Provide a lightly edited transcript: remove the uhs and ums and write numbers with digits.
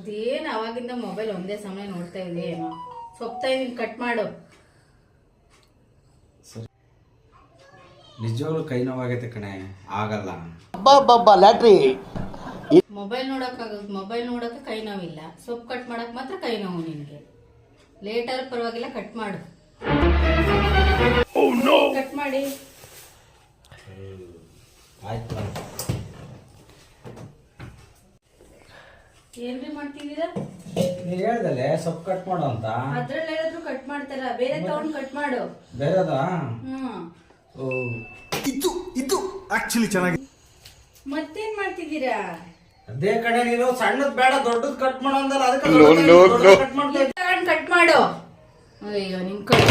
ಅದೇನು ಅವಾಗಿಂದ ಮೊಬೈಲ್ ಒಂದೇ ಸಮಯ ನೋಡ್ತಾ ಇದೆಯೇನೋ. ಸೊಪ್ತಾ ಇದೀನಿ, ಕಟ್ ಮಾಡು. ನಿಜವಾಗ್ಲೂ ಕೈ ನೋವಾಗೈತೆ ಕಣೆ, ಆಗಲ್ಲ. ಲ್ಯಾಟ್ರಿ ಮೊಬೈಲ್ ನೋಡಕ್ಕೆ ಕೈ ನೋವಿಲ್ಲ, ಸೊಪ್ಪು ಕಟ್ ಮಾಡಕ್ ಮಾತ್ರ ಕೈ ನೋವು ನಿನ್ಗೆ. ಲೇಟ್ ಆದ್ರೂ ಪರವಾಗಿಲ್ಲ, ಕಟ್ ಮಾಡು. ಕಟ್ ಮಾಡಿ. ಆಯ್ತು. ಏನ್ರಿ ಮಾಡ್ತಿದ್ದೀರಾ? ನೀ ಹೇಳ್ದಲೆ ಸೊಪ್ಪು ಕಟ್ ಮಾಡು ಅಂತ. ಅದ್ರಲ್ಲಿ ಏನಾದ್ರು ಕಟ್ ಮಾಡ್ತಾರ, ಬೇರೆ ತಗೊಂಡ್ ಕಟ್ ಮಾಡು. ಬೇರೆದಾ? ಇದು ಆಕ್ಚುಲಿ ಚೆನ್ನಾಗಿ. ಮತ್ತೇನ್ ಮಾಡ್ತಿದ್ದೀರಾ? ಅದೇ ಕಡೆ ನೀನು ಸಣ್ಣದ್ ಬೇಡ ದೊಡ್ಡದ್ ಕಟ್ ಮಾಡು ಅಂದಲ್ಲ, ಅದಕ್ಕೆ ಕಟ್ ಮಾಡ್ತಾ ಇದ್ದೆ. ಕಟ್ ಮಾಡು. ಅಯ್ಯೋ ನಿಮ್ ಕಟ್